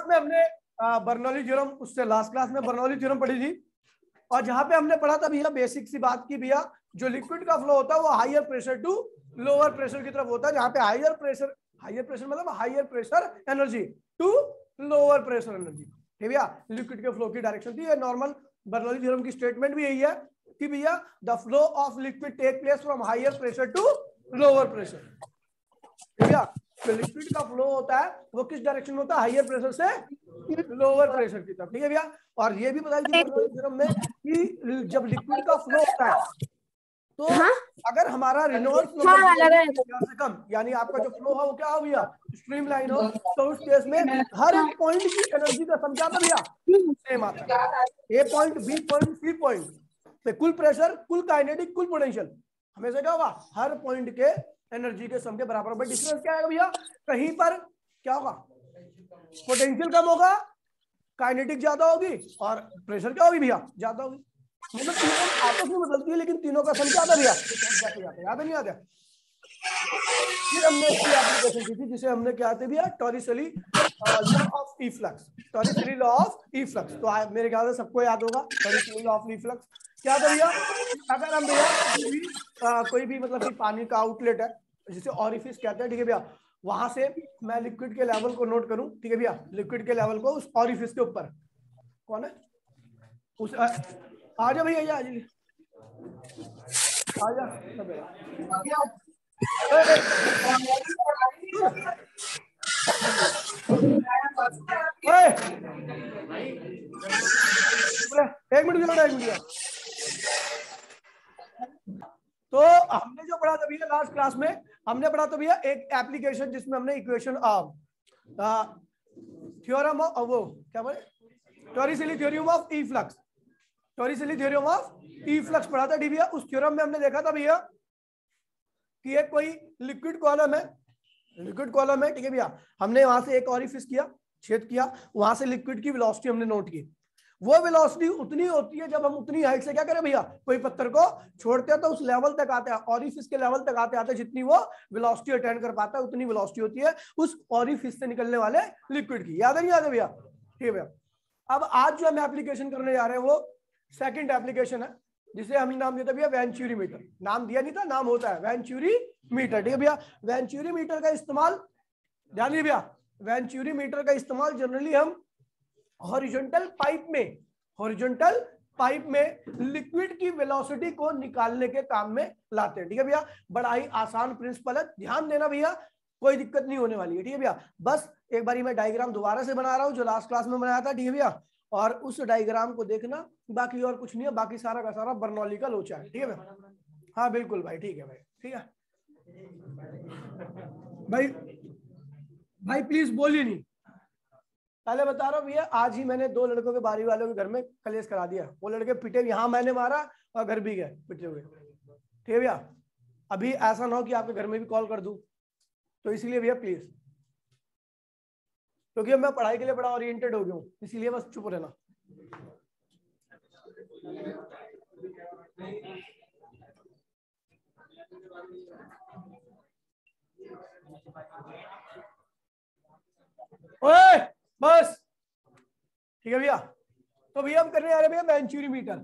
Class में हमने Bernoulli theorem, उससे लास्ट क्लास में बर्नौली थ्योरम पढ़ी थी, और जहां पे हमने पढ़ा था भैया बेसिक सी बात की भैया, जो लिक्विड का फ्लो होता है वो higher pressure to lower pressure की तरफ होता है, जहां पे हायर प्रेशर मतलब higher pressure energy to lower pressure energy. ठीक भैया, लिक्विड के फ्लो की डायरेक्शन थी। ये नॉर्मल बर्नौली थ्योरम की स्टेटमेंट भी यही है कि भैया the flow of liquid take place from higher pressure to lower pressure. भैया जो लिक्विड का फ्लो होता है वो किस डायरेक्शन में होता है, हायर प्रेशर से लोअर प्रेशर की तरफ। ठीक है भैया, और ये भी बताया थी बर्नौली थ्योरम में कि जब लिक्विड का फ्लो होता है तो अगर हमारा रेनॉल्ड्स नंबर से कम, यानी आपका जो फ्लो है वो क्या हो भैया, स्ट्रीमलाइन हो, तो उस केस में हर एक पॉइंट की एनर्जी का सम क्या आता भैया, सेम आता है। A point, B point, C point पे कुल प्रेशर, कुल काइनेटिक, कुल पोटेंशियल हमेशा क्या होगा, हर पॉइंट के एनर्जी के सम के बराबर। बट डिफरेंस क्या है भैया, कहीं पर क्या होगा, पोटेंशियल कम होगा, काइनेटिक ज्यादा होगी, और प्रेशर क्या होगी भैया, ज्यादा होगी। मतलब तीनों आपस में बदलती है, लेकिन तीनों का सम क्या आता भैया, याद नहीं आता। फिर हमने इसकी एप्लीकेशन की थी जिसे हमने क्या थे भैया, Torricelli law of efflux. Torricelli law of efflux तो मेरे ख्याल से सबको याद होगा। टॉरिसली लॉ ऑफ इफ्लक्स क्या था भैया, अगर हम भैया कोई भी मतलब कि पानी का आउटलेट है जिसे ऑरिफिस कहते हैं, ठीक है भैया, वहां से मैं लिक्विड के लेवल को नोट करूं, ठीक है भैया, लिक्विड के लेवल को उस ऑरिफिस के ऊपर, कौन है उस, आ जा भैया, आ जा एक मिनट, तो हमने जो पढ़ा था भैया लास्ट क्लास में, हमने पढ़ा था भैया एक एप्लीकेशन जिसमें हमने इक्वेशन थ्योरम ऑफ वो क्या बोले, Torricelli theorem of efflux, Torricelli theorem of efflux पढ़ा था। भैया उस थ्योरम में हमने देखा था भैया कि एक कोई लिक्विड कॉलम है, लिक्विड कॉलम है, ठीक है भैया, हमने वहां से एक ऑरिफिस किया, छेद किया, वहां से लिक्विड की वेलोसिटी हमने नोट की। वो वेलोसिटी उतनी होती है जब हम उतनी हाइट से क्या करें भैया, कोई पत्थर को छोड़ते हैं तो उस लेवल तक आते हैं, ऑरिफिस के लेवल तक आते आते जितनी वो वेलोसिटी अटेंड कर पाता है उतनी वेलोसिटी होती है उस ऑरिफिस से निकलने वाले लिक्विड की। याद है नहीं याद है भैया, ठीक है भैया। अब आज जो हम एप्लीकेशन करने जा रहे हैं वो सेकंड एप्लीकेशन है, जिसे हम नाम देते भैया वेंचुरी मीटर। नाम दिया नहीं था, नाम होता है वेंचुरी मीटर। ठीक है भैया, वेंचुरी मीटर का इस्तेमाल ध्यान दीजिए भैया, वेंचुरी मीटर का इस्तेमाल जनरली हम हॉरिजॉन्टल पाइप में लिक्विड की वेलोसिटी को निकालने के काम में लाते हैं। ठीक है भैया, बड़ा ही आसान प्रिंसिपल है, ध्यान देना भैया, कोई दिक्कत नहीं होने वाली है। ठीक है भैया, बस एक बारी मैं डायग्राम दोबारा से बना रहा हूं जो लास्ट क्लास में बनाया था, ठीक है भैया, और उस डायग्राम को देखना, बाकी और कुछ नहीं है, बाकी सारा का सारा बर्नौली का लोचा है। ठीक है भाई, हाँ बिल्कुल भाई, ठीक है भाई, ठीक है भाई, भाई प्लीज बोलिए नहीं। पहले बता रहा हूँ भैया, आज ही मैंने 2 लड़कों के बारी वालों के घर में कलेश करा दिया, वो लड़के पिटे, यहाँ मैंने मारा और घर भी गए पिटे हुए। ठीक है भैया, अभी ऐसा ना हो कि आपके घर में भी कॉल कर दूं, तो इसलिए भैया प्लीज, क्योंकि अब मैं पढ़ाई के लिए बड़ा ओरिएंटेड हो गया हूँ, इसीलिए बस चुप रहना। ओए बस, ठीक है भैया, तो भैया हम करने आ रहे हैं भैया वेंचुरी मीटर।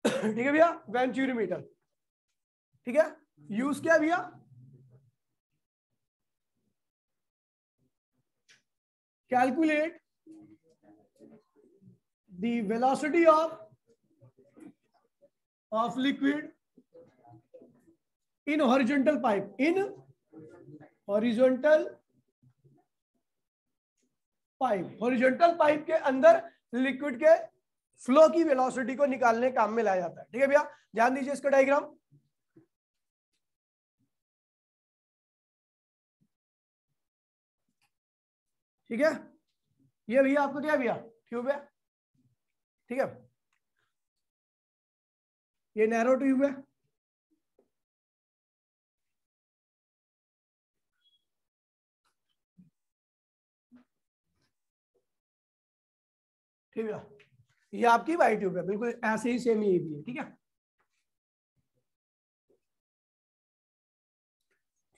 ठीक है भैया, वेंचुरी मीटर, ठीक है, यूज क्या भैया, calculate the velocity of liquid in horizontal pipe, in horizontal pipe के अंदर लिक्विड के फ्लो की वेलोसिटी को निकालने काम में लाया जाता है। ठीक है भैया, ध्यान दीजिए इसका डायग्राम, ठीक है, ये भैया आपको क्या भैया, ट्यूब है, ठीक है, ये नैरो ट्यूब है, ठीक है, ये आपकी वाई ट्यूब है, बिल्कुल ऐसे ही सेम ये भी है। ठीक है,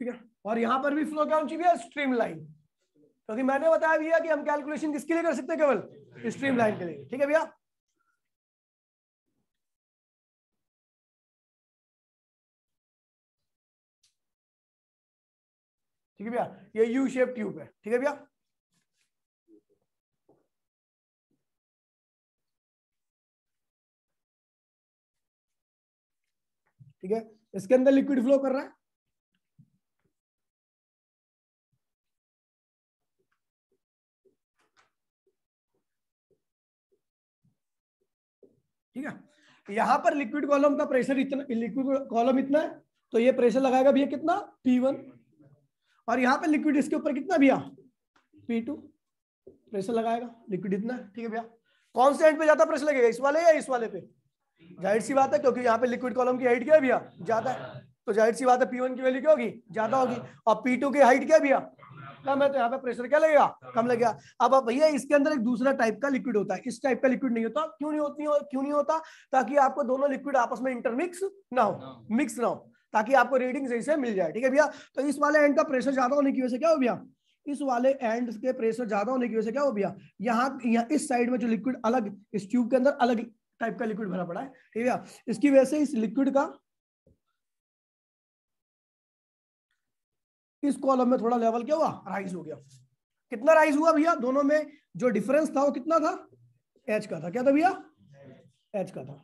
ठीक है। और यहां पर भी फ्लो क्या होनी चाहिए, स्ट्रीम लाइन, क्योंकि मैंने बताया भैया कि हम कैलकुलेशन किसके लिए कर सकते हैं, केवल स्ट्रीम लाइन के लिए। ठीक है भैया, ठीक है भैया, ये यू शेप ट्यूब है। ठीक है भैया, ठीक है, इसके अंदर लिक्विड फ्लो कर रहा है। ठीक है, यहां पर लिक्विड कॉलम का प्रेशर इतना, लिक्विड कॉलम इतना है, तो ये प्रेशर लगाएगा भैया कितना, P1, और यहाँ पे लिक्विड इसके ऊपर कितना भैया, P2 प्रेशर लगाएगा, लिक्विड इतना है। ठीक है भैया, कौन से एंड पे ज्यादा प्रेशर लगेगा, इस वाले या इस वाले पे, जाहिर सी बात है, क्योंकि यहाँ पे लिक्विड कॉलम की हाइट क्या है भैया, ज्यादा है, तो जाहिर सी बात है P1 की वैल्यू क्या होगी, ज्यादा होगी, और P2 की हाइट क्या है भैया, कम है, तो यहाँ पे प्रेशर क्या लगेगा, कम लगेगा। अब भैया इसके अंदर एक दूसरा टाइप का लिक्विड होता है, इस टाइप का लिक्विड नहीं होता, क्यों नहीं होता, ताकि आपको दोनों लिक्विड आपस में इंटरमिक्स ना हो, मिक्स ना हो, ताकि आपको रीडिंग सही से मिल जाए। ठीक है भैया, तो इस वाले एंड का प्रेशर ज्यादा होने की वजह से क्या हो भैया, इस वाले एंड के प्रेशर ज्यादा होने की वजह से क्या हो भैया, यहाँ इस साइड में जो लिक्विड अलग, इस ट्यूब के अंदर अलग टाइप का लिक्विड भरा पड़ा है। ठीक है भैया, इसकी वजह से इस लिक्विड का इस कॉलम में थोड़ा लेवल क्या हुआ, राइज हो गया। कितना राइज हुआ भैया, दोनों में जो डिफरेंस था वो कितना था, H का था, क्या था भैया, H का था,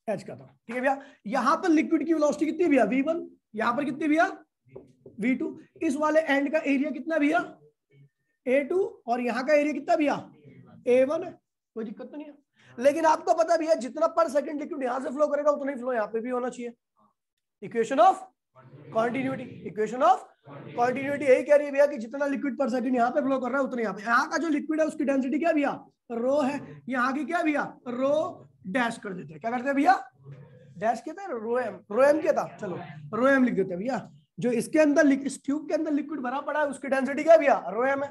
H का था। ठीक है भैया, यहां पर लिक्विड की वेलोसिटी कितनी भैया, V1, यहां पर कितनी भैया, V2, इस वाले एंड का एरिया कितना भैया, A2, और यहां का एरिया कितना भैया, A1 है, कोई दिक्कत तो नहीं है। लेकिन आपको पता भैया जितना पर सेकंड लिक्विड यहां से फ्लो करेगा उतना ही फ्लो यहां पे भी होना चाहिए। Equation of continuity, equation of continuity यही कह रही है भैया कि जितना लिक्विड पर सेकंड यहाँ पे फ्लो कर रहा है उतना यहाँ पे, यहाँ का जो लिक्विड है उसकी डेंसिटी क्या भैया, रो है, यहाँ की क्या भैया, रो डैश कर देते हैं, क्या करते हैं भैया, डैश कहते हैं, रो एम क्या था, चलो रो एम लिख देते हैं भैया। जो इसके अंदर इस ट्यूब के अंदर लिक्विड भरा पड़ा है उसकी डेंसिटी क्या भैया, रो एम है,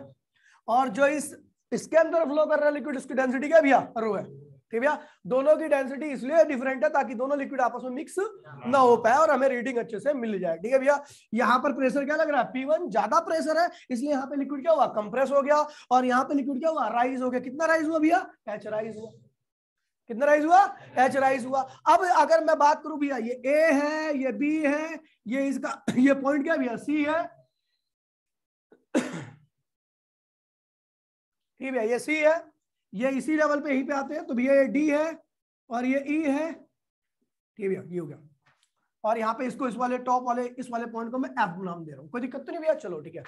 और जो इसके अंदर फ्लो कर रहा है लिक्विड उसकी डेंसिटी क्या भैया, रो है। ठीक भैया, दोनों की डेंसिटी इसलिए डिफरेंट है ताकि दोनों लिक्विड आपस में मिक्स ना हो पाए और हमें रीडिंग अच्छे से मिल जाए। ठीक है भैया, यहाँ पर प्रेशर क्या लग रहा है, P1 ज्यादा प्रेशर है, इसलिए यहाँ पे लिक्विड क्या हुआ, कंप्रेस हो गया, और यहाँ पे लिक्विड क्या हुआ, राइज हो गया। कितना राइज हुआ भैया, H राइज हुआ। कितना राइज हुआ, H राइज हुआ। अब अगर मैं बात करूं भैया, ये A है, ये B है, ये इसका ये पॉइंट क्या भैया, C है, ठीक भैया, ये C है, ये इसी लेवल पे यहीं पे आते हैं, तो भैया ये D है और ये E है। ठीक भैया, ये हो गया, और यहाँ पे इसको इस वाले टॉप वाले इस वाले पॉइंट को मैं F नाम दे रहा हूँ, कोई दिक्कत तो नहीं भैया, चलो ठीक है।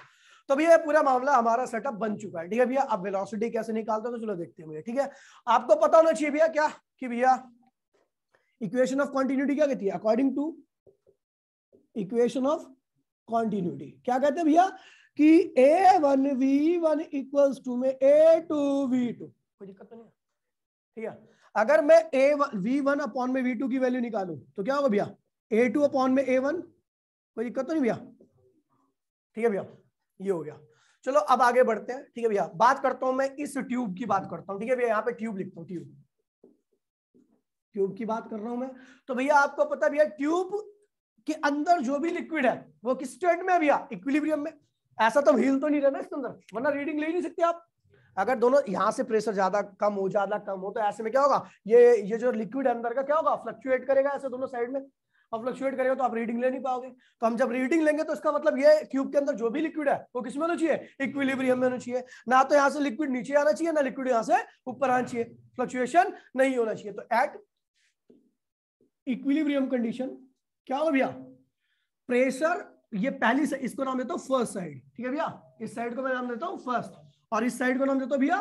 तो भैया पूरा मामला हमारा सेटअप बन चुका है। ठीक है भैया, अब वेलोसिटी कैसे निकालते हैं तो चलो देखते हैं भैया। ठीक है, आपको पता होना चाहिए भैया क्या, कि भैया इक्वेशन ऑफ कॉन्टिन्यूटी क्या कहती है, according to equation of continuity क्या कहते हैं भैया, कि A1V1 इक्वल्स टू में A2V2, कोई दिक्कत तो नहीं है। ठीक है, अगर मैं V1 अपॉन में V2 की वैल्यू निकालूं तो क्या होगा भैया, A2 अपॉन में A1, कोई दिक्कत तो नहीं भैया। ठीक है भैया, ये हो गया। चलो अब आगे बढ़ते हैं। ठीक है भैया, बात करता हूं मैं इस ट्यूब की बात करता हूं। ठीक है भैया, यहाँ पे ट्यूब लिखता हूँ, ट्यूब की बात कर रहा हूं मैं। तो भैया आपको पता भैया ट्यूब के अंदर जो भी लिक्विड है वो किस स्टेट में है भैया, इक्विलिब्रियम में। ऐसा तो हिल तो नहीं रहना इसके अंदर, वरना रीडिंग ले ही नहीं सकते आप। अगर दोनों यहां से प्रेशर ज्यादा कम हो तो ऐसे में क्या होगा, ये जो लिक्विड अंदर का क्या होगा, फ्लक्चुएट करेगा ऐसे दोनों साइड में, और फ्लक्चुएट करेगा तो आप रीडिंग ले नहीं पाओगे। तो हम जब रीडिंग लेंगे तो इसका मतलब ये ट्यूब के अंदर जो भी लिक्विड है वो किसमें होना चाहिए, इक्विलिब्रियम में होना चाहिए। ना तो यहाँ से लिक्विड नीचे आना चाहिए, ना लिक्विड यहाँ से ऊपर आना चाहिए, फ्लक्चुएशन नहीं होना चाहिए। तो एट इक्विलिब्रियम कंडीशन क्या होगा भैया, प्रेशर, ये पहली से इसको नाम देता हूं फर्स्ट साइड। ठीक है भैया, इस साइड को मैं नाम देता हूं फर्स्ट और इस साइड को नाम देता हूं भैया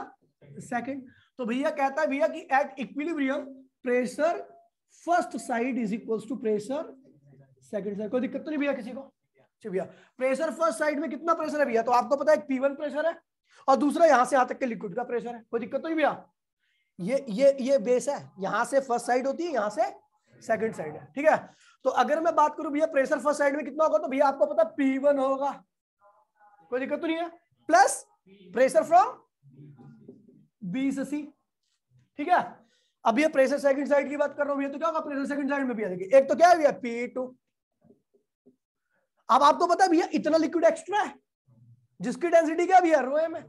सेकंड। तो भैया कहता है भैया कि at equilibrium pressure first side is equals to pressure second side. कोई दिक्कत तो नहीं भैया किसी को। चलिए भैया, प्रेशर फर्स्ट साइड में कितना प्रेशर है भैया, तो आपको पता है एक P1 प्रेशर है और दूसरा यहां से यहां तक के लिक्विड का प्रेशर है। कोई दिक्कत तो नहीं भैया, ये बेस है, यहां से फर्स्ट साइड होती है, यहां से सेकंड साइड है। ठीक है, तो अगर मैं बात करूं भैया प्रेशर फर्स्ट साइड में कितना होगा, तो भैया आपको पता है P1 होगा, कोई दिक्कत तो नहीं है, प्लस प्रेशर फ्रॉम B से C। ठीक है, अब ये प्रेशर सेकंड साइड की बात कर रहा हूं भैया, तो क्या होगा प्रेशर सेकंड साइड में भैया? देखिए एक तो क्या है भैया P2। अब आपको पता है भैया इतना लिक्विड एक्स्ट्रा है जिसकी डेंसिटी क्या भैया रो एम है,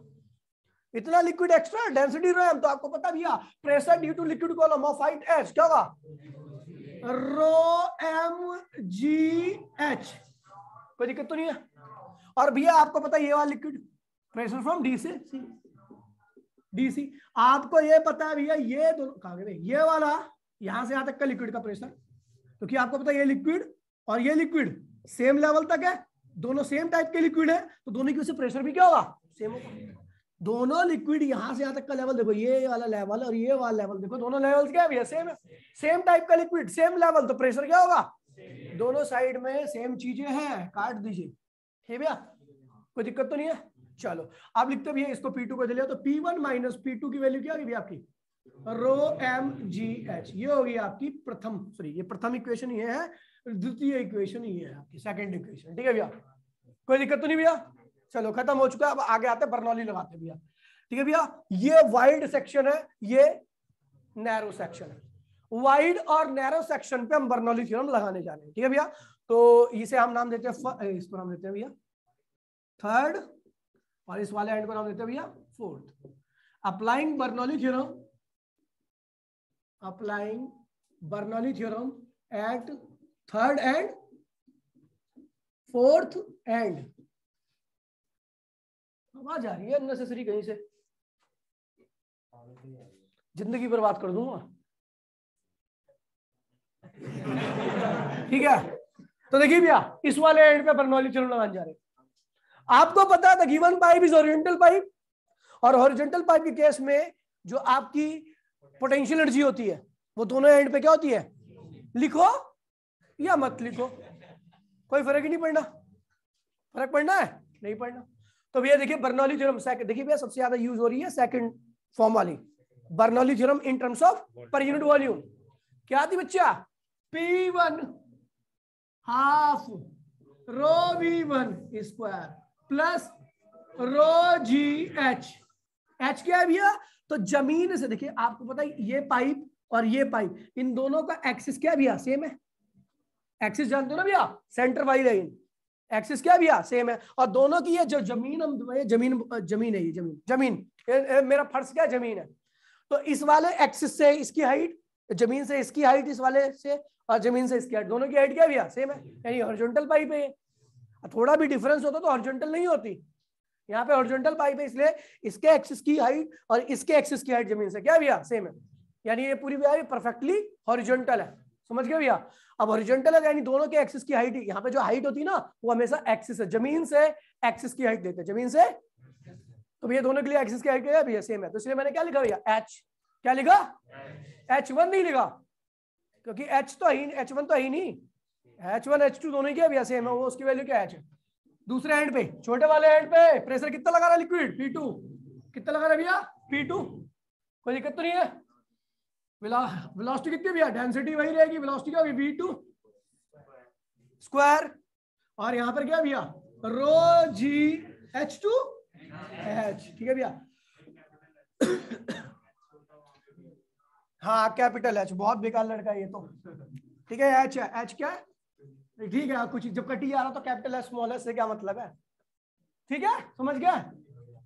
इतना liquid extra density rho m, तो आपको पता भैया pressure due to liquid column of height h क्या होगा रो एम जी एच, कोई दिक्कत तो नहीं है। और भैया आपको पता है ये वाला लिक्विड प्रेशर फ्रॉम डी से सी, डी सी, आपको ये पता है भैया ये दोनों कहा गए, ये वाला यहां से यहां तक का लिक्विड का प्रेशर, क्योंकि आपको पता है ये लिक्विड और ये लिक्विड सेम लेवल तक है, दोनों सेम टाइप के लिक्विड है, तो दोनों की वजह से प्रेशर भी क्या होगा सेम होगा। दोनों लिक्विड यहां से यहां तक का लेवल देखो, ये वाला लेवल और ये वाला लेवल देखो, दोनों लेवल्स क्या है भैया सेम है, सेम टाइप का लिक्विड सेम लेवल, तो प्रेशर क्या होगा दोनों साइड में सेम चीजें हैं, काट दीजिए ठीक भैया, कोई दिक्कत तो नहीं है। चलो आप लिखते भैया इसको P2 को चलिए, तो P1 माइनस P2 की वैल्यू क्या होगी भैया आपकी रो एम जी एच, ये होगी आपकी प्रथम, सॉरी ये प्रथम इक्वेशन ये है, द्वितीय इक्वेशन ये है आपकी सेकंड इक्वेशन, ठीक है भैया, कोई दिक्कत तो नहीं भैया। चलो खत्म हो चुका है, अब आगे आते हैं बर्नौली लगाते भैया, ठीक है भैया। ये वाइड सेक्शन है, ये नैरो सेक्शन है, वाइड और नैरो सेक्शन पे हम बर्नौली थ्योरम लगाने जा रहे हैं, ठीक है भैया। तो इसे हम नाम देते हैं, इसको नाम देते हैं भैया थर्ड, और इस वाले एंड को नाम देते हैं भैया fourth. Applying Bernoulli theorem, applying Bernoulli theorem at third end fourth end. आवाज आ रही है अननेसेसरी कहीं से, जिंदगी बर्बाद कर दूंगा, ठीक है। तो देखिए भैया इस वाले एंड पे बर्नौली थ्योरम लगाने जा रहे हैं। आपको पता है given pipe is horizontal pipe, और हॉरिजॉन्टल पाइप के केस में जो आपकी पोटेंशियल एनर्जी होती है वो दोनों एंड पे क्या होती है, लिखो या मत लिखो कोई फर्क ही नहीं पड़ना, फर्क पड़ना है नहीं पड़ना। तो भैया देखिए बर्नौली थ्योरम देखिए भैया सबसे ज्यादा यूज हो रही है सेकंड फॉर्म वाली Bernoulli theorem in terms of per unit volume. क्या थी बच्चा P1 half rho V1 square plus रो जी एच, एच क्या है भैया, तो जमीन से देखिए आपको पता है ये पाइप और ये पाइप, इन दोनों का एक्सिस क्या है भैया सेम है, एक्सिस जानते हो ना भैया सेंटर वाई लाइन, एक्सिस क्या भैया सेम है, और दोनों की ये जो जमीन हम जमीन जमीन है, ये जमीन मेरा फर्श क्या जमीन है, तो इस वाले एक्सिस से इसकी हाइट, जमीन से इसकी हाइट इस वाले से, और जमीन से इसकी हाइट, दोनों की हाइट क्या भैया सेम है, यानी हॉरिजॉन्टल पाइप है। थोड़ा भी डिफरेंस होता तो हॉरिजॉन्टल नहीं होती, यहाँ पे हॉरिजॉन्टल पाइप है इसलिए इसके एक्सिस की हाइट और इसके एक्सिस की हाइट जमीन से क्या भैया सेम है, यानी ये पूरी भैया परफेक्टली हॉरिजॉन्टल है, समझ गए भैया। अब हॉरिजॉन्टल है यानी दोनों के एक्सिस की हाइट, यहाँ पे जो हाइट होती है ना वो हमेशा एक्सिस है, जमीन से एक्सिस की हाइट देते हैं, जमीन से, तो भैया दोनों के लिए एक्सिस की हाइट क्या है भैया सेम है, तो इसलिए मैंने क्या लिखा भैया एच, क्या लिखा H1 नहीं लिखा, क्योंकि H तो ही H1 तो ही नहीं, H1 H2 दोनों क्या भैया सेम है, वो उसकी वैल्यू क्या है। दूसरे एंड पे छोटे वाले एंड पे प्रेशर कितना लगा रहा है लिक्विड P2, कितना लगा रहा है भैया P2, कोई दिक्कत तो नहीं है। वेलोसिटी कितनी भैया, डेंसिटी वही रहेगी, वेलोसिटी क्या होगी V2 स्क्वायर, और यहां पर क्या भैया रो जी H2 H, ठीक है भैया। हाँ कैपिटल H, बहुत बेकार लड़का है ये तो, ठीक है H है, H क्या है ठीक है, कुछ जब कटी जा रहा तो कैपिटल H स्मॉल h से क्या मतलब है, ठीक है समझ गया,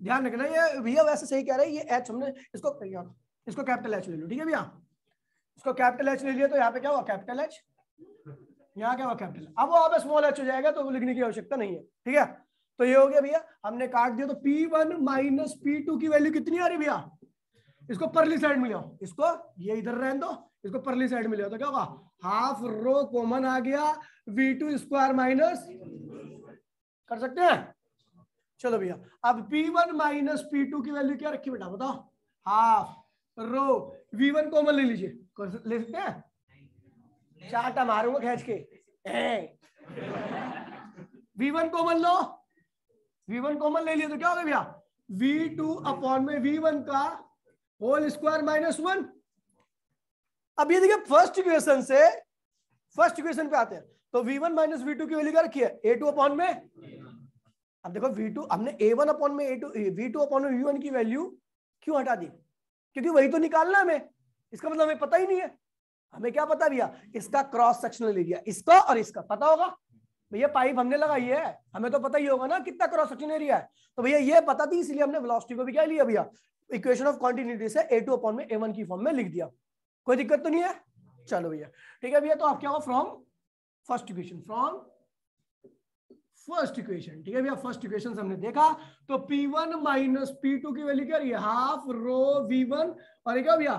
ध्यान रखना। ये भैया वैसे सही कह रहे हैं, ये H हमने इसको कैपिटल H ले लो, ठीक है भैया, इसको कैपिटल H ले लिया तो यहाँ पे क्या हुआ कैपिटल H, यहाँ क्या हुआ कैपिटल, अब वो आप स्मॉल h हो जाएगा तो वो लिखने की आवश्यकता नहीं है, ठीक है। तो ये हो गया भैया, हमने काट दिया, तो P1 माइनस P2 की वैल्यू कितनी आ रही भैया, इसको परली साइड में ले आओ, इसको ये इधर रहने दो, इसको परली साइड में ले आओ, तो क्या होगा हाफ रो कॉमन आ गया, V2 स्क्वायर माइनस कर सकते हैं। चलो भैया अब P1 माइनस P2 की वैल्यू क्या रखी बेटा बताओ, हाफ रो V1 कॉमन ले लीजिए, ले सकते हैं, चाटा मारूंगा खींच के, V1 कॉमन लो, V1 कॉमन ले लिया तो क्या होगा भैया V2 अपॉन में V1 का होल स्क्वायर माइनस 1। अब ये देखिए फर्स्ट इक्वेशन से फर्स्ट इक्वेशन पे आते हैं, तो V1 माइनस V2 की वैल्यू क्या रखी है A2 अपॉन में, अब देखो V2 हमने A1 अपॉन में A2 V2 अपॉन में V1 की वैल्यू क्यों हटा दी, क्योंकि वही तो निकालना हमें, इसका मतलब हमें पता ही नहीं है। हमें क्या पता भैया, इसका क्रॉस सेक्शनल एरिया, इसका और इसका पता होगा भैया, पाइप हमने लगाई है, हमें तो पता ही होगा ना कितना क्रॉस सेक्शन एरिया है। तो भैया ये पता थी, इसलिए हमने वेलोसिटी को भी क्या लिया भैया, इक्वेशन ऑफ कॉन्टिन्यूटी से A2 अपॉन में A1 की फॉर्म में लिख दिया। कोई दिक्कत तो नहीं है? चलो भैया ठीक है भैया, तो आप क्या होगा from first equation, from first equation, ठीक है भैया। फर्स्ट इक्वेशन से हमने देखा तो P1 माइनस P2 की वैल्यू क्या रही है, हाफ रो V1 और ये क्या भैया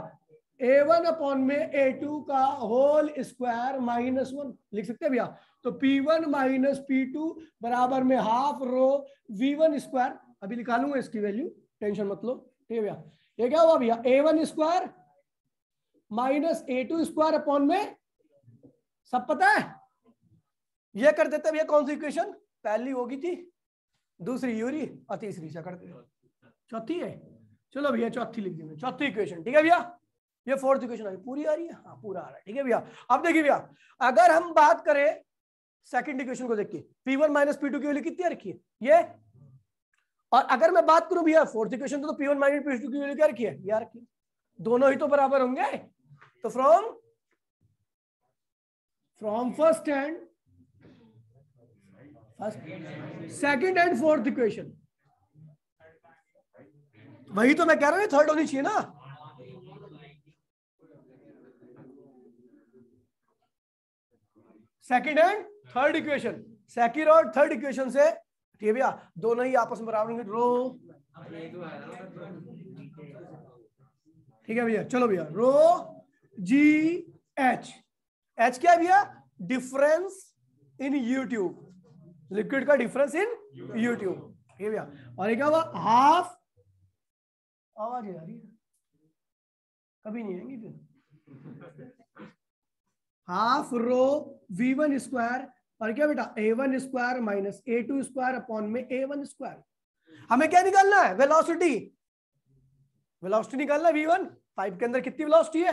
A1 अपॉन में A2 का होल स्क्वायर माइनस 1 लिख सकते हैं भैया। तो P1 माइनस P2 बराबर में हाफ रो V1 स्क्वायर, अभी निकालूंगा लूंगा इसकी वैल्यू, टेंशन मत लो, ठीक है भैया। ये क्या हुआ भैया, A1 square minus A2 square upon में, सब पता है। ये कर देते भैया कौन सी इक्वेशन, पहली होगी थी, दूसरी यूरी और तीसरी से करते, चौथी है। चलो भैया चौथी लिख दी, चौथी इक्वेशन, ठीक है भैया। ये फोर्थ इक्वेशन आ पूरी आ रही है, हाँ पूरा आ रहा है, ठीक है भैया। अब देखिए भैया, अगर हम बात करें सेकंड इक्वेशन को देखिए, P1 माइनस P2 की वैल्यू कितनी रखी है ये, और अगर मैं बात करूं भैया फोर्थ इक्वेशन तो P1 माइनस P2 की वैल्यू क्या रखी है, ये रखी है, दोनों ही तो बराबर होंगे। तो from first and second and fourth equation, वही तो मैं कह रहा हूं थर्ड होनी चाहिए ना। Second and third equation, second और थर्ड इक्वेशन से, ठीक है भैया, दोनों ही आपस में बराबर होंगे, रो, ठीक है भैया। चलो भैया, रो जी एच, एच क्या है भैया, डिफरेंस इन यूट्यूब, लिक्विड का डिफरेंस इन यूट्यूब, ठीक है भैया। और ये क्या हुआ, हाफ, आवाज आ रही है कभी नहीं आएंगी फिर, हाफ रो V1 स्क्वायर और क्या बेटा A1 square minus A2 square upon में A1 स्क्वायर। हमें क्या निकालना है, वेलोसिटी, वेलोसिटी निकालना है V1, पाइप के अंदर कितनी वेलोसिटी है,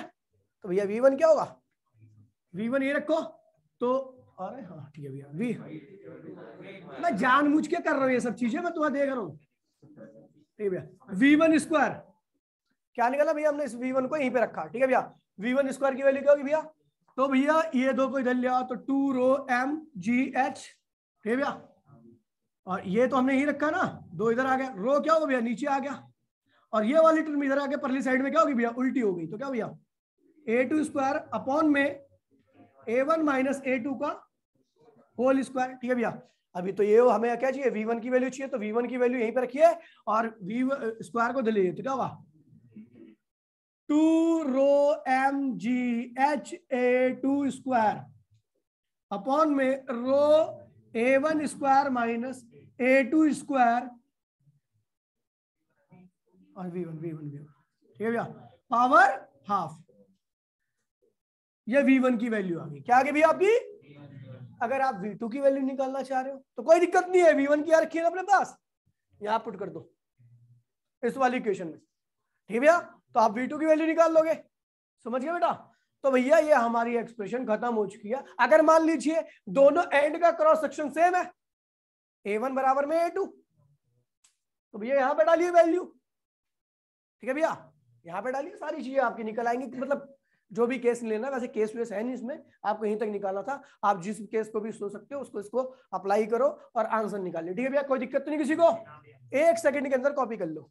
तो भैया V1 क्या होगा, V1 ये रखो तो, अरे हाँ ठीक है भैया, V, मैं जानबूझ के कर रहा हूँ ये सब चीजें, मैं तुम्हें देख रहा हूँ, ठीक है भैया। V1 स्क्वायर क्या निकाला भैया, हमने इस V1 को यहीं पे रखा, ठीक है भैया। V1 स्क्वायर की वैल्यू क्या होगी भैया, तो भैया ये दो को इधर लिया तो 2 रो M G H, ठीक है भैया। और ये तो हमने यही रखा ना, दो इधर आ गया, रो क्या होगा भैया नीचे आ गया, और ये वाली टर्म इधर आ गया, परली साइड में क्या होगी भैया, उल्टी हो गई, तो क्या भैया A2 स्क्वायर अपॉन में A1 माइनस A2 का होल स्क्वायर, ठीक है भैया। अभी तो ये हमें क्या चाहिए, V1 की वैल्यू चाहिए, तो V1 की वैल्यू यहीं पे रखिए और V स्क्वायर को दिलिए, तो क्या होगा 2 रो M G H A2 square upon में रो A1 square minus A2 square और V1, ठीक है भैया, पावर हाफ। ये V1 की वैल्यू आ गई, क्या आ गई भैया आपकी। अगर आप V2 की वैल्यू निकालना चाह रहे हो तो कोई दिक्कत नहीं है, V1 की रखी है ना अपने पास, यहां पुट कर दो इस वाली इक्वेशन में, ठीक है भैया। तो आप V2 की वैल्यू निकाल लोगे, समझ गए बेटा। तो भैया ये हमारी एक्सप्रेशन खत्म हो चुकी है। अगर मान लीजिए दोनों एंड का क्रॉस सेक्शन सेम है, A1 बराबर में A2, तो भैया यहां पे डालिए वैल्यू, ठीक है भैया, यहां पे डालिए, सारी चीजें आपकी निकल आएंगी। मतलब जो भी केस लेना, वैसे केस वेस है नहीं इसमें, आपको यहीं तक निकालना था, आप जिस केस को भी सोच सकते हो उसको इसको अप्लाई करो और आंसर निकालिए, ठीक है भैया। कोई दिक्कत तो नहीं किसी को, 1 सेकंड के अंदर कॉपी कर लो।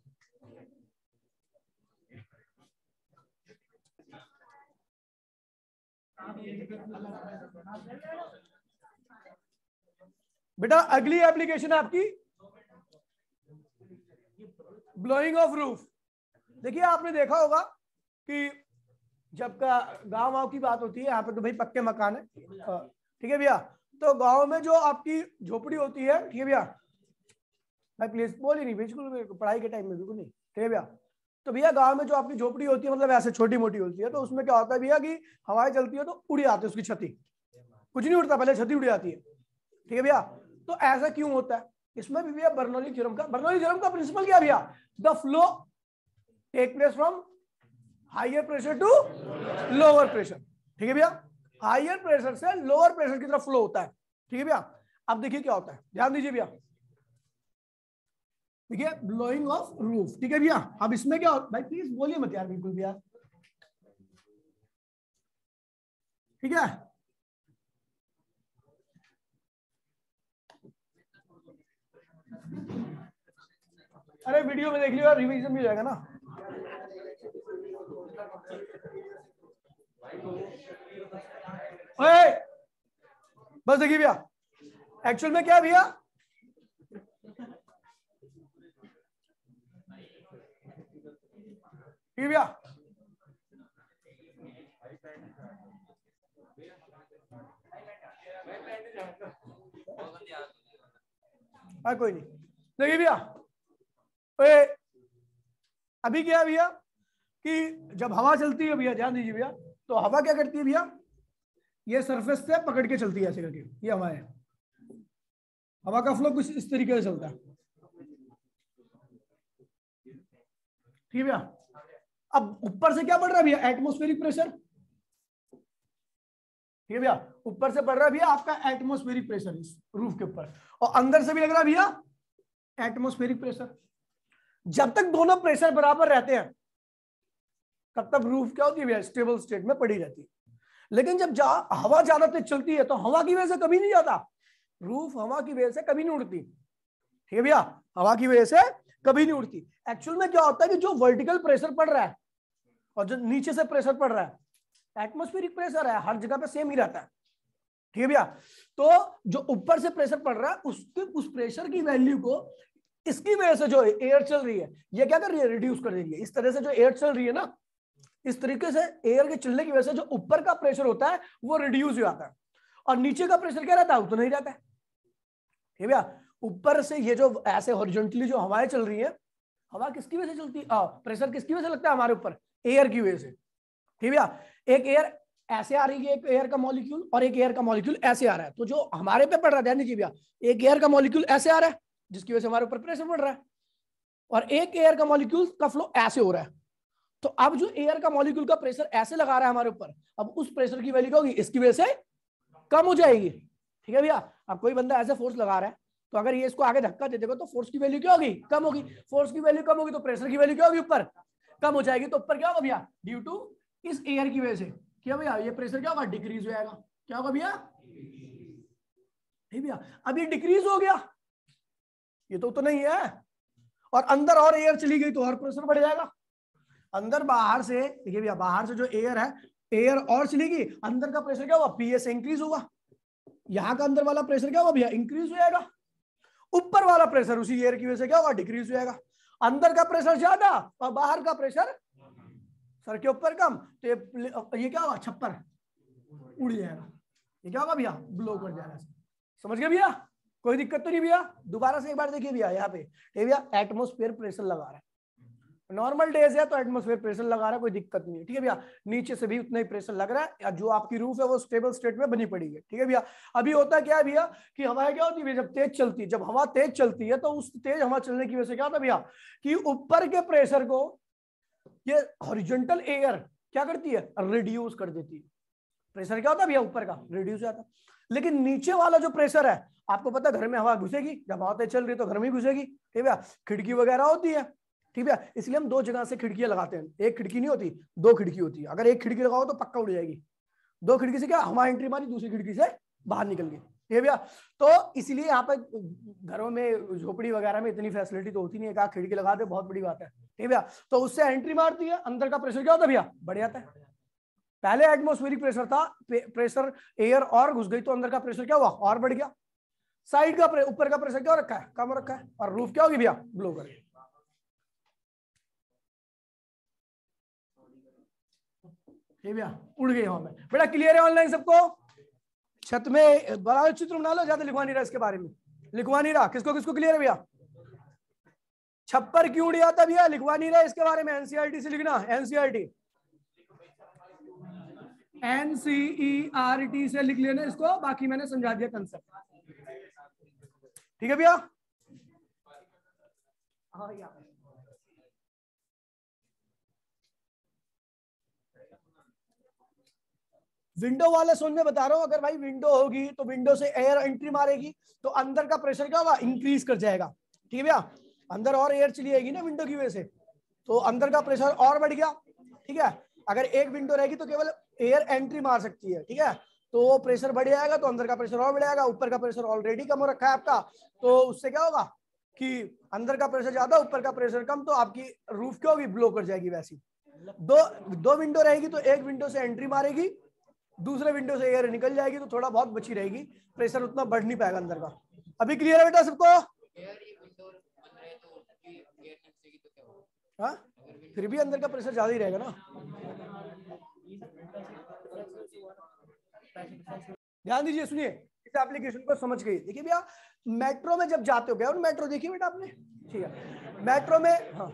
बेटा अगली एप्लीकेशन है आपकी ब्लोइंग ऑफ रूफ। देखिए आपने देखा होगा कि जब का गांव की बात होती है, यहाँ पे तो भाई पक्के मकान है, ठीक है भैया। तो गांव में जो आपकी झोपड़ी होती है, ठीक है भैया, मैं प्लीज बोल ही नहीं बिल्कुल, पढ़ाई के टाइम में बिल्कुल नहीं, ठीक है भैया। तो भैया गांव में जो आपकी झोपड़ी होती है, मतलब ऐसे छोटी मोटी होती है, तो उसमें क्या होता है भैया कि हवाएं चलती है तो उड़ जाती है उसकी छती, कुछ नहीं उड़ता, पहले छती उड़ जाती है, ठीक है भैया। तो ऐसा क्यों होता है, इसमें भी भैया बर्नौली थ्योरम का प्रिंसिपल क्या भैया, the flow take place from higher pressure to lower pressure, ठीक है भैया। हाइयर प्रेशर से लोअर प्रेशर की तरफ फ्लो होता है, ठीक है भैया। अब देखिए क्या होता है, ध्यान दीजिए भैया, देखिए ब्लोइंग ऑफ रूफ, ठीक है भैया। अब इसमें क्या होता है, भाई प्लीज बोलिए मत यार बिल्कुल भी यार, ठीक है। अरे वीडियो में देख लियो, रिवीजन भी हो जाएगा ना। ओए बस देखिए भैया, एक्चुअल में क्या भैया, ठीक भैया, हाँ कोई नहीं। देखिए भैया, अभी क्या है भैया कि जब हवा चलती है भैया, ध्यान दीजिए भैया, तो हवा क्या करती है भैया, ये सरफेस से पकड़ के चलती है ऐसे करके, ये हवा है। हवा का फ्लो कुछ इस तरीके से चलता है, ठीक है भैया। अब ऊपर से क्या बढ़ रहा है भैया, एटमॉस्फेरिक प्रेशर, ठीक है भैया, ऊपर से बढ़ रहा है भैया आपका एटमॉस्फेरिक प्रेशर इस रूफ के ऊपर, और अंदर से भी लग रहा है भैया एटमॉस्फेरिक प्रेशर। जब तक दोनों प्रेशर बराबर रहते हैं तब तक रूफ क्या होती है भैया, स्टेबल स्टेट में पड़ी रहती है। लेकिन जब हवा ज्यादा तेज चलती है तो हवा की वजह से कभी नहीं जाता रूफ, हवा की वजह से कभी नहीं उड़ती, ठीक है भैया, हवा की वजह से कभी नहीं उड़ती। एक्चुअल में क्या होता है कि जो वर्टिकल प्रेशर पड़ रहा है और जो नीचे से प्रेशर पड़ रहा है, एटमॉस्फेरिक प्रेशर है, हर जगह पे सेम ही रहता है, ठीक है भैया। तो जो ऊपर से प्रेशर पड़ रहा है उसके उस प्रेशर की वैल्यू को इसकी वजह से जो एयर चल रही है ये क्या कर रही है, रिड्यूस कर रही है। इस तरह से जो एयर चल रही है ना, इस तरीके से एयर के चलने की वजह से जो ऊपर का प्रेशर होता है वो रिड्यूस हो जाता है और नीचे का प्रेशर क्या रहता है, उतना ही रहता है, ठीक है भैया। ऊपर से ये जो ऐसे हॉरिजॉन्टली जो हवाएं चल रही है, हवा किसकी वजह से चलती है, प्रेशर किसकी वजह से लगता है हमारे ऊपर, एयर की वजह से, ठीक है भैया। एक एयर ऐसे आ रही है, एक एयर का मॉलिक्यूल, और एक एयर का मॉलिक्यूल ऐसे आ रहा है। तो जो हमारे पे पड़ रहा है, ध्यान दीजिए भैया, एक एयर का मॉलिक्यूल ऐसे आ रहा है जिसकी वजह से हमारे ऊपर प्रेशर पड़ रहा है, और एक एयर का मॉलिक्यूल का फ्लो ऐसे हो रहा है। तो अब जो एयर का मॉलिक्यूल का प्रेशर ऐसे लगा रहा है हमारे ऊपर, अब उस प्रेशर की वैल्यू क्या होगी, इसकी वजह से कम हो जाएगी, ठीक है भैया। अब कोई बंदा ऐसे फोर्स लगा रहा है तो अगर ये इसको आगे धक्का दे देगा तो फोर्स की वैल्यू क्या होगी, कम होगी। फोर्स की वैल्यू कम होगी तो प्रेशर की वैल्यू क्या होगी, ऊपर कम हो जाएगी। तो ऊपर क्या होगा भैया, ड्यू टू इस एयर की वजह से क्या भैया, ये प्रेशर क्या होगा, डिक्रीज हो जाएगा। क्या होगा भैया, ठीक भैया। अब ये डिक्रीज हो गया, ये तो नहीं है, और अंदर और एयर चली गई तो और प्रेशर बढ़ जाएगा। अंदर बाहर से देखिए भैया, बाहर से जो एयर है, एयर और चलेगी, अंदर का प्रेशर क्या होगा, पीए से इंक्रीज होगा। यहां का अंदर वाला प्रेशर क्या होगा भैया, इंक्रीज हो जाएगा। ऊपर वाला प्रेशर उसी एयर की वजह से क्या होगा, डिक्रीज हो जाएगा। अंदर का प्रेशर ज्यादा और बाहर का प्रेशर सर के ऊपर कम, तो ये क्या होगा, छप्पर उड़ जाएगा। ये क्या होगा भैया, ब्लो कर जाएगा। समझ गए भैया, कोई दिक्कत तो नहीं भैया। दोबारा से एक बार देखिए भैया, यहाँ पे भैया एटमॉस्फेयर प्रेशर लगा रहा है, नॉर्मल डेज है तो एटमॉस्फेयर प्रेशर लगा रहा है, कोई दिक्कत नहीं है, ठीक है भैया। नीचे से भी उतना ही प्रेशर लग रहा है, जो आपकी रूफ है वो स्टेबल स्टेट में बनी पड़ी है, ठीक है भैया। अभी होता क्या है भैया कि हवा क्या होती है, जब तेज चलती है, जब हवा तेज चलती है तो उस तेज हवा चलने की वजह से क्या होता है भैया कि ऊपर के प्रेशर को ये हॉरिजॉन्टल एयर क्या करती है, रिड्यूस कर देती है। प्रेशर क्या होता है भैया, ऊपर का रिड्यूस हो जाता है। लेकिन नीचे वाला जो प्रेशर है, आपको पता है घर में हवा घुसेगी, जब हवा तेज चल रही है तो घर में घुसेगी, ठीक है भैया। खिड़की वगैरह होती है, ठीक है, इसलिए हम दो जगह से खिड़कियां लगाते हैं। एक खिड़की नहीं होती, दो खिड़की होती है। अगर एक खिड़की लगाओ तो पक्का उड़ जाएगी, दो खिड़की से क्या हवा एंट्री मारी, दूसरी खिड़की से बाहर निकल गई, ठीक है भैया। तो इसलिए यहाँ पे घरों में झोपड़ी वगैरह में इतनी फैसिलिटी तो होती नहीं है, कहा खिड़की लगा दे बहुत बड़ी बात है, ठीक है भैया। तो उससे एंट्री मारती है, अंदर का प्रेशर क्या होता है भैया, बढ़ जाता है। पहले एटमॉस्फेरिक प्रेशर था, प्रेशर एयर और घुस गई तो अंदर का प्रेशर क्या हुआ, और बढ़ गया। साइड का ऊपर का प्रेशर क्या रखा है, कम रखा है, और रूफ क्या होगी भैया, ब्लो करेगी। भैया उड़ गई हवा में, बेटा क्लियर है ऑनलाइन सबको। छत में बड़ा चित्र बना लो, ज्यादा लिखवा नहीं रहा इसके बारे में, लिखवा नहीं रहा। किसको किसको क्लियर है भैया, छप्पर क्यों उड़ जाता भैया, लिखवा नहीं रहा इसके बारे में। एनसीईआरटी से लिखना, एनसीईआरटी एनसीईआरटी से लिख लेना इसको, बाकी मैंने समझा दिया कंसेप्ट, ठीक है भैया। हाँ भैया, विंडो वाले सोन में बता रहा हूं, अगर भाई विंडो होगी तो विंडो से एयर एंट्री मारेगी तो अंदर का प्रेशर क्या होगा, इंक्रीज कर जाएगा, ठीक है भैया। अंदर और एयर चली आएगी ना विंडो की वजह से, तो अंदर का प्रेशर और बढ़ गया, ठीक है। अगर एक विंडो रहेगी तो केवल एयर एंट्री मार सकती है, ठीक है, तो प्रेशर बढ़ जाएगा, तो अंदर का प्रेशर और बढ़ जाएगा, ऊपर का प्रेशर ऑलरेडी कम हो रखा है आपका, तो उससे क्या होगा कि अंदर का प्रेशर ज्यादा, ऊपर का प्रेशर कम, तो आपकी रूफ क्या होगी, ब्लो कर जाएगी। वैसी दो विंडो रहेगी तो एक विंडो से एंट्री मारेगी, दूसरे विंडो से एयर निकल जाएगी, तो थोड़ा बहुत बची रहेगी, प्रेशर उतना बढ़ नहीं पाएगा अंदर का। अभी क्लियर है बेटा सबको? हाँ, फिर भी अंदर का प्रेशर ज्यादा ही रहेगा ना। ध्यान दीजिए, सुनिए इस एप्लीकेशन को समझ गई। देखिए भैया, मेट्रो में जब जाते हो, गया मेट्रो देखिए बेटा आपने, ठीक है, मेट्रो में हाँ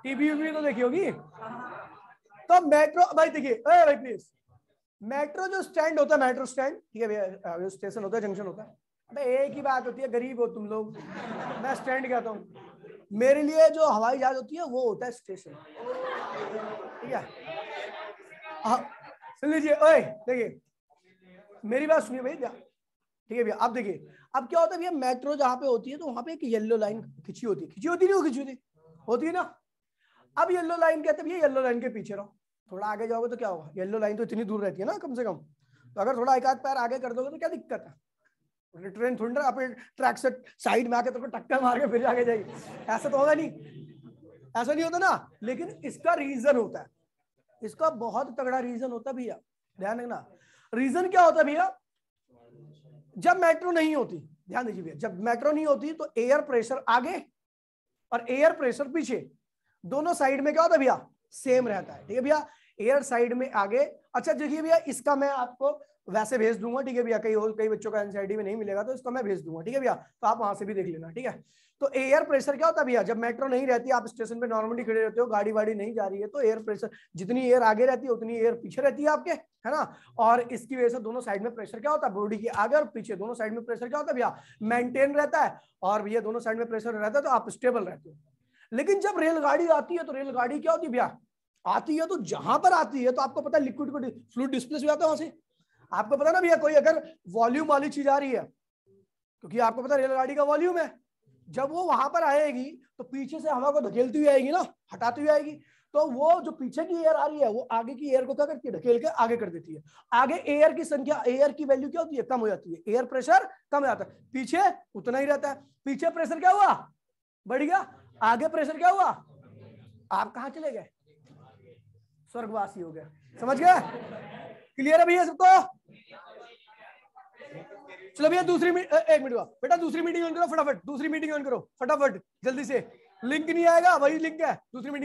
टीवी तो देखी होगी। तो मेट्रो भाई देखिए, भाई प्लीज, मेट्रो जो स्टैंड होता है, मेट्रो स्टैंड, ठीक है भैया, स्टेशन होता है, जंक्शन होता है, अबे एक ही बात होती है, गरीब हो तुम लोग, मैं स्टैंड कहता हूँ, मेरे लिए जो हवाई जहाज होती है वो होता है स्टेशन, ठीक है। सुन लीजिए, ओए देखिए मेरी बात सुनिए भैया, ठीक है भैया। अब देखिए, अब क्या होता है भैया, मेट्रो जहां पे होती है तो वहां पे एक येलो लाइन खिंची होती है, खिंची होती नहीं, वो खिंची होती है ना। अब येलो लाइन कहते हैं भैया, येलो लाइन के पीछे रहो, थोड़ा आगे जाओगे तो क्या होगा, येलो लाइन तो इतनी दूर रहती है ना कम से कम, तो अगर थोड़ा एक आध पैर आगे कर दोगे तो क्या दिक्कत है, ट्रेन थोड़ी ना अपने ट्रैक से साइड में आके तो टक्कर मार के फिर आगे जाएगी, ऐसा तो होगा नहीं, ऐसा नहीं होता ना। लेकिन इसका रीजन होता है, इसका बहुत तगड़ा रीजन होता है भैया, ध्यान रखना। रीजन क्या होता है भैया, जब मेट्रो नहीं होती, ध्यान दीजिए भैया, जब मेट्रो नहीं होती तो एयर प्रेशर आगे और एयर प्रेशर पीछे, दोनों साइड में क्या होता है भैया, सेम रहता है, ठीक है भैया, एयर साइड में आगे। अच्छा देखिए भैया, इसका मैं आपको वैसे भेज दूंगा, ठीक है भैया, कई बच्चों का एनसीईआरटी में नहीं मिलेगा तो इसको मैं भेज दूंगा, ठीक है भैया, तो आप वहां से भी देख लेना, ठीक है। तो एयर प्रेशर क्या होता है भैया, जब मेट्रो नहीं रहती, आप स्टेशन पे नॉर्मली खड़े रहते हो, गाड़ी वाड़ी नहीं जा रही है, तो एयर प्रेशर, जितनी एयर आगे रहती है उतनी एयर पीछे रहती है आपके, है ना। और इसकी वजह से दोनों साइड में प्रेशर क्या होता है, बॉडी के आगे और पीछे दोनों साइड में प्रेशर क्या होता है भैया, मेंटेन रहता है, और भैया दोनों साइड में प्रेशर रहता है तो आप स्टेबल रहते हो। लेकिन जब रेलगाड़ी आती है तो रेलगाड़ी क्या होती है भैया, आती है तो जहां पर आती है तो आपको पता है लिक्विड को फ्लूइड डिस्प्लेस हो जाता है वहां से, आपको पता ना भैया, कोई अगर वॉल्यूम वाली चीज आ रही है, क्योंकि आपको पता रेलगाड़ी का वॉल्यूम है, जब वो वहां पर आएगी तो पीछे से हवा को धकेलती हुई आएगी ना, हटाती हुई आएगी, तो वो जो पीछे की एयर आ रही है वो आगे की एयर को क्या करती है, ढकेल के आगे कर देती है। आगे एयर की संख्या, एयर की वैल्यू क्या होती है, कम हो जाती है, एयर प्रेशर कम हो जाता है, पीछे उतना ही रहता है। पीछे प्रेशर क्या हुआ, बढ़ गया, आगे प्रेशर क्या हुआ, आप कहां चले गए, स्वर्गवासी हो गए, समझ गए? क्लियर है भैया सबको? चलो भैया दूसरी एक मिनट बेटा, दूसरी मीटिंग ऑन करो फटाफट, दूसरी मीटिंग ऑन करो फटाफट जल्दी से, लिंक नहीं आएगा, वही लिंक है, दूसरी मीटिंग